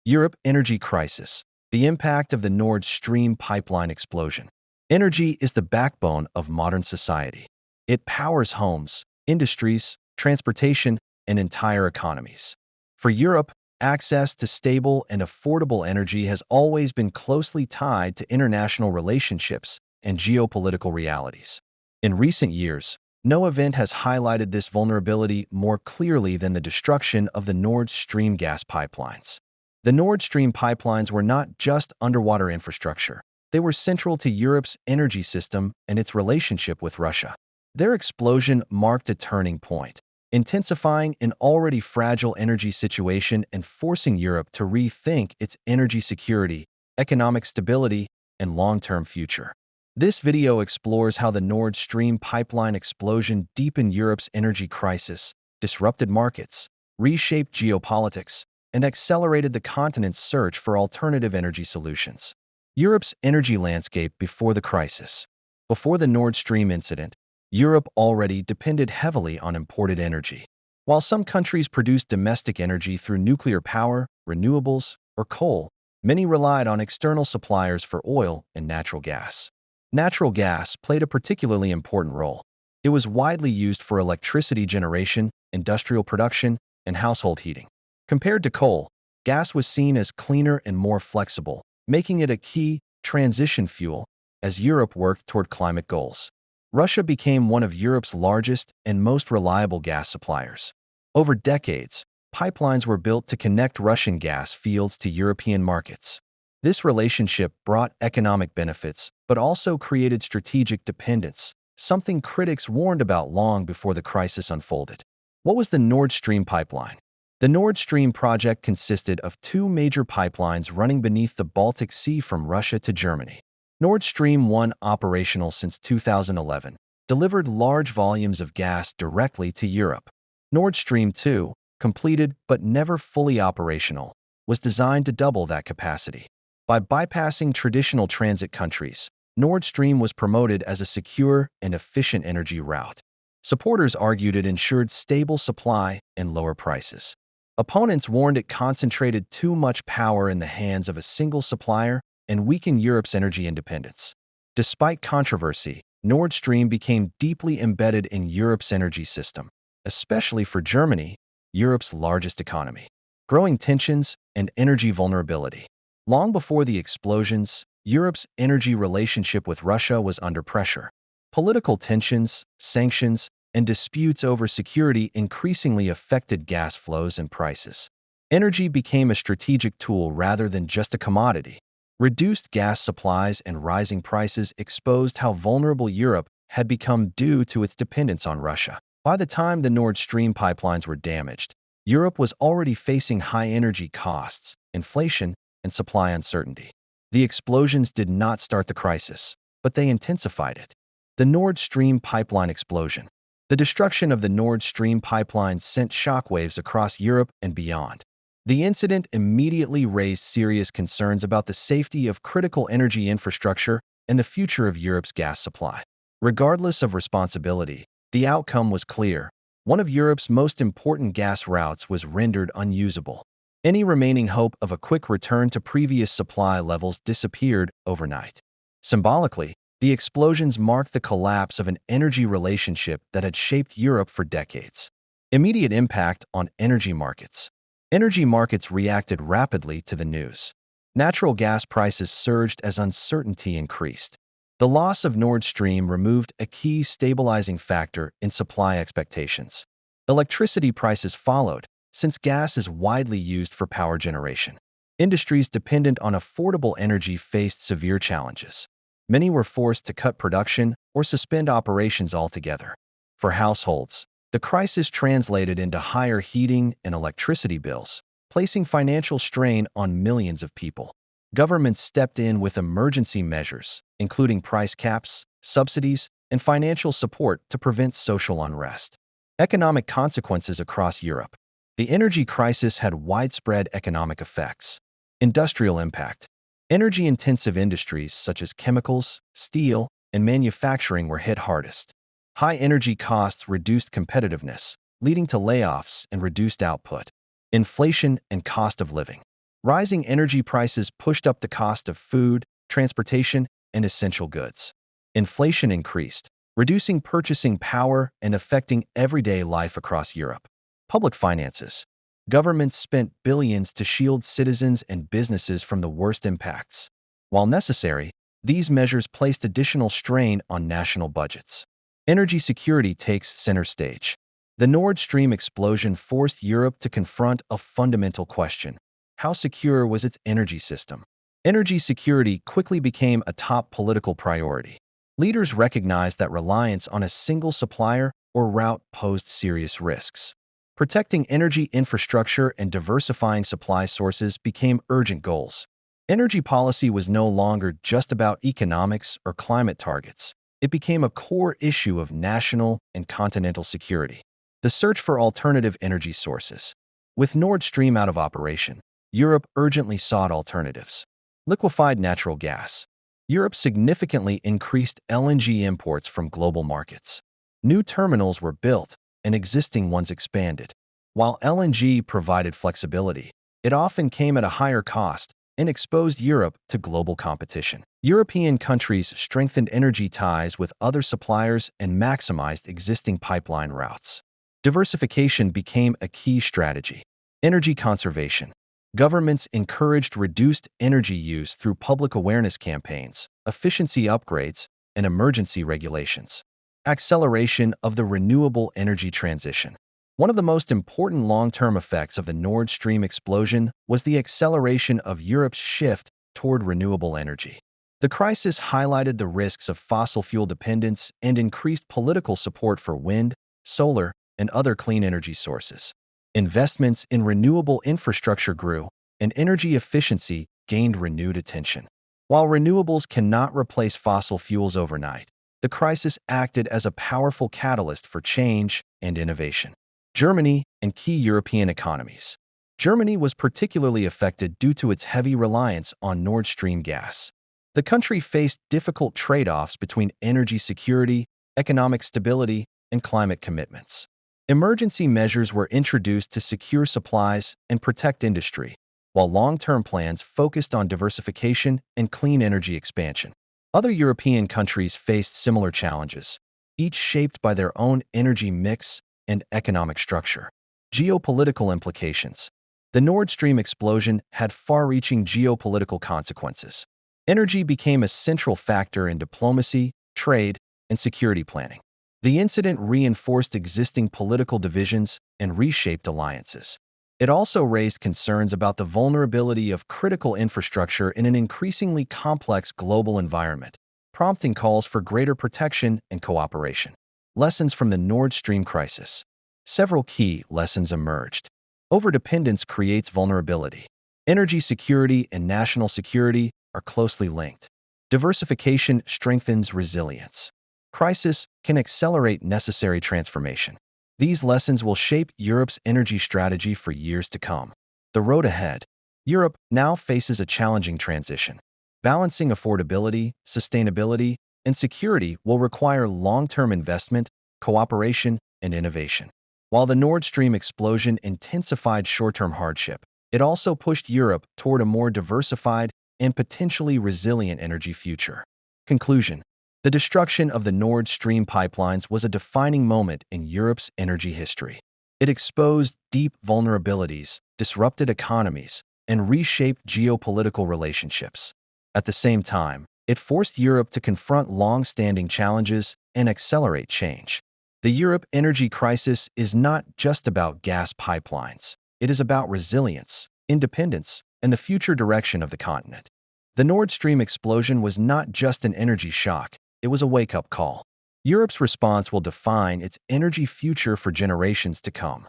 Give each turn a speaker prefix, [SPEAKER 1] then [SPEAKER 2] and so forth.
[SPEAKER 1] Europe energy crisis. The impact of the Nord Stream pipeline explosion. Energy is the backbone of modern society. It powers homes, industries, transportation, and entire economies. For Europe, access to stable and affordable energy has always been closely tied to international relationships and geopolitical realities. In recent years, no event has highlighted this vulnerability more clearly than the destruction of the Nord Stream gas pipelines. The Nord Stream pipelines were not just underwater infrastructure. They were central to Europe's energy system and its relationship with Russia. Their explosion marked a turning point, intensifying an already fragile energy situation and forcing Europe to rethink its energy security, economic stability, and long-term future. This video explores how the Nord Stream pipeline explosion deepened Europe's energy crisis, disrupted markets, reshaped geopolitics, and accelerated the continent's search for alternative energy solutions. Europe's energy landscape before the crisis. Before the Nord Stream incident, Europe already depended heavily on imported energy. While some countries produced domestic energy through nuclear power, renewables, or coal, many relied on external suppliers for oil and natural gas. Natural gas played a particularly important role. It was widely used for electricity generation, industrial production, and household heating. Compared to coal, gas was seen as cleaner and more flexible, making it a key transition fuel as Europe worked toward climate goals. Russia became one of Europe's largest and most reliable gas suppliers. Over decades, pipelines were built to connect Russian gas fields to European markets. This relationship brought economic benefits, but also created strategic dependence, something critics warned about long before the crisis unfolded. What was the Nord Stream pipeline? The Nord Stream project consisted of two major pipelines running beneath the Baltic Sea from Russia to Germany. Nord Stream 1, operational since 2011, delivered large volumes of gas directly to Europe. Nord Stream 2, completed but never fully operational, was designed to double that capacity. By bypassing traditional transit countries, Nord Stream was promoted as a secure and efficient energy route. Supporters argued it ensured stable supply and lower prices. Opponents warned it concentrated too much power in the hands of a single supplier and weakened Europe's energy independence. Despite controversy, Nord Stream became deeply embedded in Europe's energy system, especially for Germany, Europe's largest economy. Growing tensions and energy vulnerability. Long before the explosions, Europe's energy relationship with Russia was under pressure. Political tensions, sanctions, and disputes over security increasingly affected gas flows and prices. Energy became a strategic tool rather than just a commodity. Reduced gas supplies and rising prices exposed how vulnerable Europe had become due to its dependence on Russia. By the time the Nord Stream pipelines were damaged, Europe was already facing high energy costs, inflation, and supply uncertainty. The explosions did not start the crisis, but they intensified it. The Nord Stream pipeline explosion. The destruction of the Nord Stream pipeline sent shockwaves across Europe and beyond. The incident immediately raised serious concerns about the safety of critical energy infrastructure and the future of Europe's gas supply. Regardless of responsibility, the outcome was clear. One of Europe's most important gas routes was rendered unusable. Any remaining hope of a quick return to previous supply levels disappeared overnight. Symbolically, the explosions marked the collapse of an energy relationship that had shaped Europe for decades. Immediate impact on energy markets. Energy markets reacted rapidly to the news. Natural gas prices surged as uncertainty increased. The loss of Nord Stream removed a key stabilizing factor in supply expectations. Electricity prices followed, since gas is widely used for power generation. Industries dependent on affordable energy faced severe challenges. Many were forced to cut production or suspend operations altogether. For households, the crisis translated into higher heating and electricity bills, placing financial strain on millions of people. Governments stepped in with emergency measures, including price caps, subsidies, and financial support to prevent social unrest. Economic consequences across Europe. The energy crisis had widespread economic effects. Industrial impact. Energy-intensive industries such as chemicals, steel, and manufacturing were hit hardest. High energy costs reduced competitiveness, leading to layoffs and reduced output. Inflation and cost of living. Rising energy prices pushed up the cost of food, transportation, and essential goods. Inflation increased, reducing purchasing power and affecting everyday life across Europe. Public finances. Governments spent billions to shield citizens and businesses from the worst impacts. While necessary, these measures placed additional strain on national budgets. Energy security takes center stage. The Nord Stream explosion forced Europe to confront a fundamental question. How secure was its energy system? Energy security quickly became a top political priority. Leaders recognized that reliance on a single supplier or route posed serious risks. Protecting energy infrastructure and diversifying supply sources became urgent goals. Energy policy was no longer just about economics or climate targets. It became a core issue of national and continental security. The search for alternative energy sources. With Nord Stream out of operation, Europe urgently sought alternatives. Liquefied natural gas. Europe significantly increased LNG imports from global markets. New terminals were built and existing ones expanded. While LNG provided flexibility, it often came at a higher cost and exposed Europe to global competition. European countries strengthened energy ties with other suppliers and maximized existing pipeline routes. Diversification became a key strategy. Energy conservation. Governments encouraged reduced energy use through public awareness campaigns, efficiency upgrades, and emergency regulations. Acceleration of the renewable energy transition. One of the most important long-term effects of the Nord Stream explosion was the acceleration of Europe's shift toward renewable energy. The crisis highlighted the risks of fossil fuel dependence and increased political support for wind, solar, and other clean energy sources. Investments in renewable infrastructure grew, and energy efficiency gained renewed attention. While renewables cannot replace fossil fuels overnight, the crisis acted as a powerful catalyst for change and innovation. Germany and key European economies. Germany was particularly affected due to its heavy reliance on Nord Stream gas. The country faced difficult trade-offs between energy security, economic stability, and climate commitments. Emergency measures were introduced to secure supplies and protect industry, while long-term plans focused on diversification and clean energy expansion. Other European countries faced similar challenges, each shaped by their own energy mix and economic structure. Geopolitical implications. The Nord Stream explosion had far-reaching geopolitical consequences. Energy became a central factor in diplomacy, trade, and security planning. The incident reinforced existing political divisions and reshaped alliances. It also raised concerns about the vulnerability of critical infrastructure in an increasingly complex global environment, prompting calls for greater protection and cooperation. Lessons from the Nord Stream crisis. Several key lessons emerged. Overdependence creates vulnerability. Energy security and national security are closely linked. Diversification strengthens resilience. Crisis can accelerate necessary transformation. These lessons will shape Europe's energy strategy for years to come. The road ahead. Europe now faces a challenging transition. Balancing affordability, sustainability, and security will require long-term investment, cooperation, and innovation. While the Nord Stream explosion intensified short-term hardship, it also pushed Europe toward a more diversified and potentially resilient energy future. Conclusion. The destruction of the Nord Stream pipelines was a defining moment in Europe's energy history. It exposed deep vulnerabilities, disrupted economies, and reshaped geopolitical relationships. At the same time, it forced Europe to confront long-standing challenges and accelerate change. The Europe energy crisis is not just about gas pipelines. It is about resilience, independence, and the future direction of the continent. The Nord Stream explosion was not just an energy shock. It was a wake-up call. Europe's response will define its energy future for generations to come.